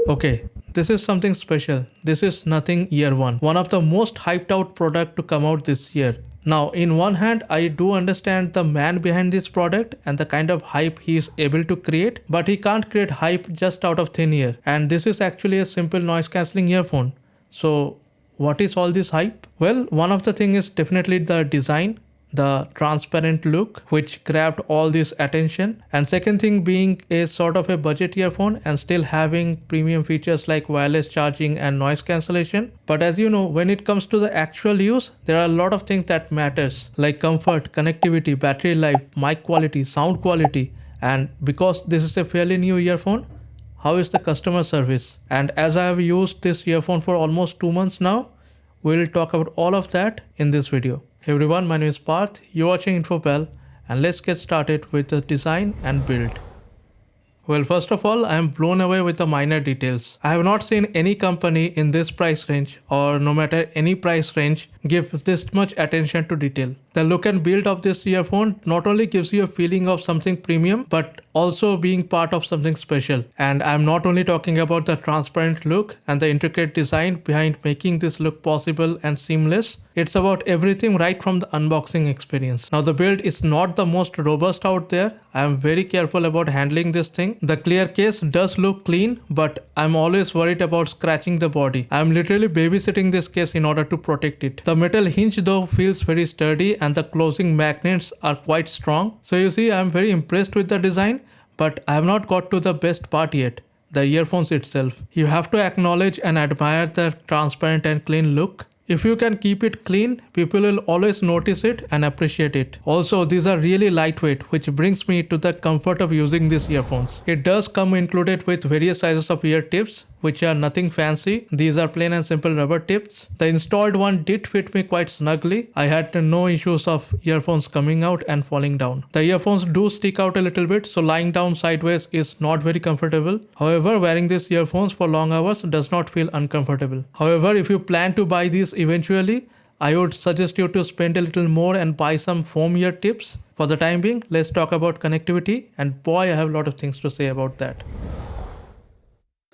Okay, this is something special. This is Nothing Year 1, one of the most hyped out product to come out this year. Now, in one hand, I do understand the man behind this product and the kind of hype he is able to create, but he can't create hype just out of thin air. And this is actually a simple noise cancelling earphone. So, what is all this hype? Well, one of the thing is definitely the design, the transparent look which grabbed all this attention, and second thing being a sort of a budget earphone and still having premium features like wireless charging and noise cancellation. But as you know, when it comes to the actual use, there are a lot of things that matters like comfort, connectivity, battery life, mic quality, sound quality. And because this is a fairly new earphone, how is the customer service? And as I have used this earphone for almost 2 months now, we'll talk about all of that in this video. Hey everyone, my name is Parth, you're watching InfoPal, and let's get started with the design and build. Well, first of all, I am blown away with the minor details. I have not seen any company in this price range, or no matter any price range, give this much attention to detail. The look and build of this earphone not only gives you a feeling of something premium, but also being part of something special. And I'm not only talking about the transparent look and the intricate design behind making this look possible and seamless. It's about everything right from the unboxing experience. Now the build is not the most robust out there. I am very careful about handling this thing. The clear case does look clean, but I'm always worried about scratching the body. I'm literally babysitting this case in order to protect it. The metal hinge though feels very sturdy and the closing magnets are quite strong. So you see, I'm very impressed with the design, but I have not got to the best part yet, the earphones itself. You have to acknowledge and admire the transparent and clean look. If you can keep it clean, people will always notice it and appreciate it. Also, these are really lightweight, which brings me to the comfort of using these earphones. It does come included with various sizes of ear tips, which are nothing fancy. These are plain and simple rubber tips. The installed one did fit me quite snugly. I had no issues of earphones coming out and falling down. The earphones do stick out a little bit, so lying down sideways is not very comfortable. However, wearing these earphones for long hours does not feel uncomfortable. However, if you plan to buy these eventually, I would suggest you to spend a little more and buy some foam ear tips. For the time being, let's talk about connectivity, and boy, I have a lot of things to say about that.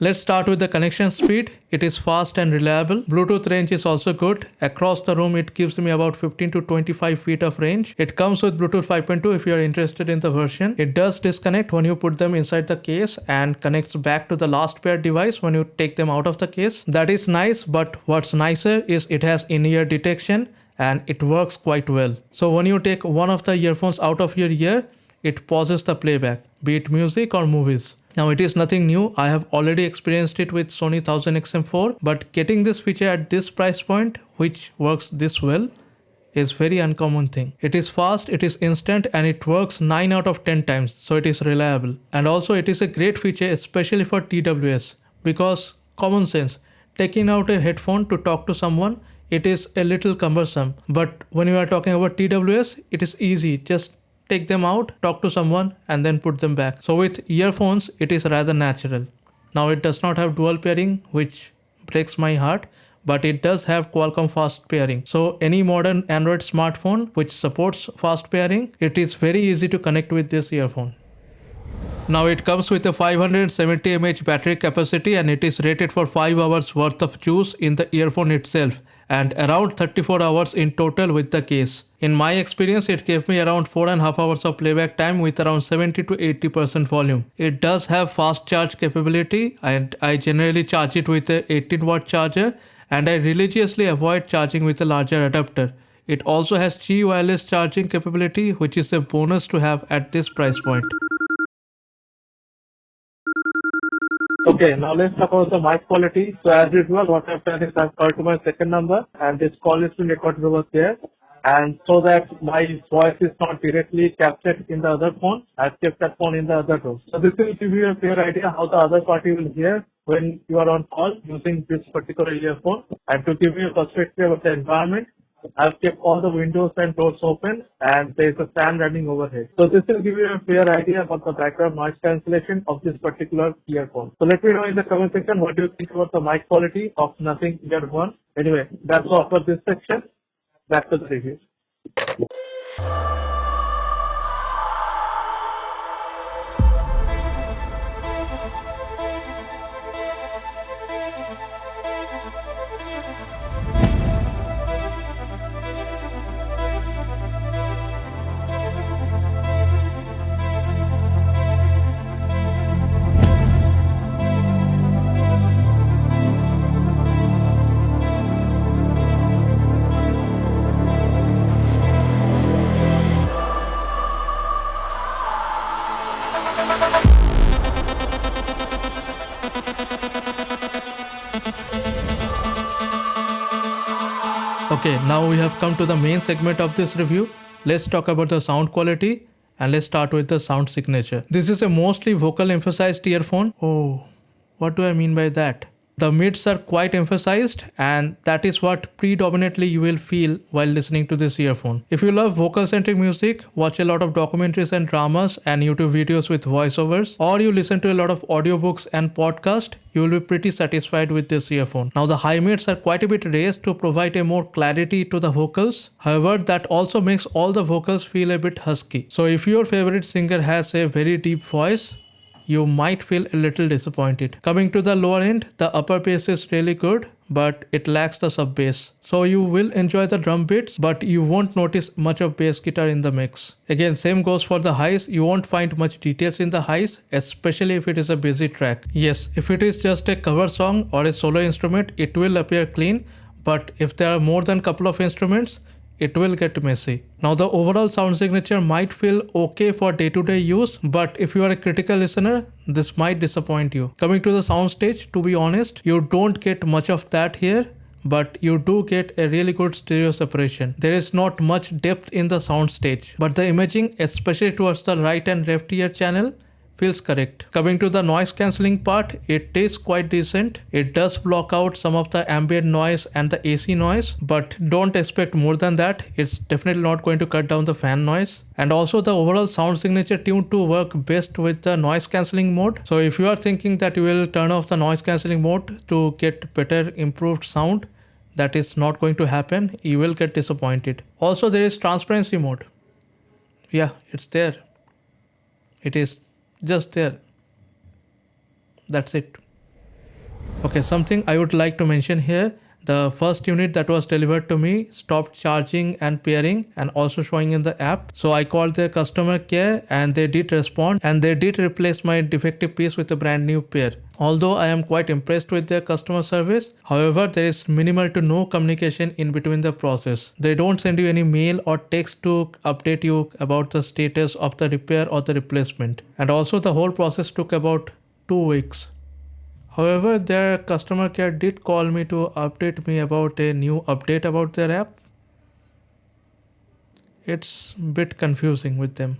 Let's start with the connection speed. It is fast and reliable. Bluetooth range is also good. Across the room it gives me about 15 to 25 feet of range. It comes with Bluetooth 5.2 if you are interested in the version. It does disconnect when you put them inside the case and connects back to the last pair device when you take them out of the case. That is nice, but what's nicer is it has in-ear detection and it works quite well. So when you take one of the earphones out of your ear, it pauses the playback, be it music or movies. Now it is nothing new, I have already experienced it with Sony 1000XM4, but getting this feature at this price point, which works this well, is very uncommon thing. It is fast, it is instant, and it works 9 out of 10 times, so it is reliable. And also it is a great feature especially for TWS, because common sense, taking out a headphone to talk to someone, it is a little cumbersome. But when you are talking about TWS, it is easy, just take them out, talk to someone, and then put them back. So with earphones, it is rather natural. Now it does not have dual pairing, which breaks my heart, but it does have Qualcomm fast pairing. So any modern Android smartphone which supports fast pairing, it is very easy to connect with this earphone. Now it comes with a 570 mAh battery capacity and it is rated for 5 hours worth of juice in the earphone itself and around 34 hours in total with the case. In my experience, it gave me around 4.5 hours of playback time with around 70 to 80% volume. It does have fast charge capability and I generally charge it with a 18-watt charger and I religiously avoid charging with a larger adapter. It also has Qi wireless charging capability, which is a bonus to have at this price point. Okay, now let's talk about the mic quality. So as usual, what I've done is I've called to my second number and this call is being recorded over there. And so that my voice is not directly captured in the other phone, I've kept that phone in the other room. So this will give you a clear idea how the other party will hear when you are on call using this particular earphone. And to give you a perspective of the environment, I've kept all the windows and doors open and there is a fan running overhead. So this will give you a clear idea about the background noise cancellation of this particular earphone. So let me know in the comment section what do you think about the mic quality of Nothing Year 1. Anyway, that's all for this section. Back to the review. Okay, now we have come to the main segment of this review. Let's talk about the sound quality and let's start with the sound signature. This is a mostly vocal emphasized earphone. Oh, what do I mean by that? The mids are quite emphasized and that is what predominantly you will feel while listening to this earphone. If you love vocal centric music, watch a lot of documentaries and dramas and YouTube videos with voiceovers, or you listen to a lot of audiobooks and podcasts, you will be pretty satisfied with this earphone. Now the high mids are quite a bit raised to provide a more clarity to the vocals. However, that also makes all the vocals feel a bit husky. So if your favorite singer has a very deep voice, you might feel a little disappointed. Coming to the lower end, the upper bass is really good, but it lacks the sub bass. So you will enjoy the drum beats, but you won't notice much of bass guitar in the mix. Again, same goes for the highs. You won't find much details in the highs, especially if it is a busy track. Yes, if it is just a cover song or a solo instrument, it will appear clean, but if there are more than couple of instruments, it will get messy. Now the overall sound signature might feel okay for day-to-day use, but if you are a critical listener, this might disappoint you. Coming to the soundstage, to be honest, you don't get much of that here, but you do get a really good stereo separation. There is not much depth in the soundstage, but the imaging, especially towards the right and left ear channel, feels correct. Coming to the noise cancelling part, it is quite decent. It does block out some of the ambient noise and the AC noise, but don't expect more than that. It's definitely not going to cut down the fan noise. And also the overall sound signature tuned to work best with the noise cancelling mode. So if you are thinking that you will turn off the noise cancelling mode to get better improved sound, that is not going to happen. You will get disappointed. Also there is transparency mode. Yeah, it's there. It is just there. That's it. Okay, something I would like to mention here. The first unit that was delivered to me stopped charging and pairing and also showing in the app. So I called their customer care and they did respond and they did replace my defective piece with a brand new pair. Although I am quite impressed with their customer service, however, there is minimal to no communication in between the process. They don't send you any mail or text to update you about the status of the repair or the replacement. And also the whole process took about 2 weeks. However, their customer care did call me to update me about a new update about their app. It's a bit confusing with them.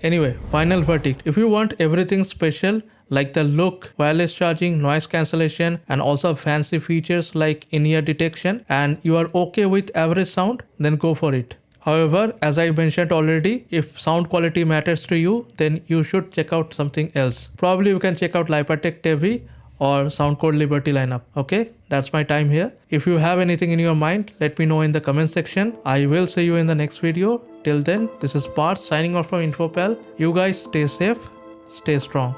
Anyway, final verdict. If you want everything special, like the look, wireless charging, noise cancellation, and also fancy features like in-ear detection, and you are okay with average sound, then go for it. However, as I mentioned already, if sound quality matters to you, then you should check out something else. Probably you can check out Lipatech TV or Soundcore Liberty lineup. Okay, that's my time here. If you have anything in your mind, let me know in the comment section. I will see you in the next video. Till then, this is Parth signing off from InfoPal. You guys stay safe, stay strong.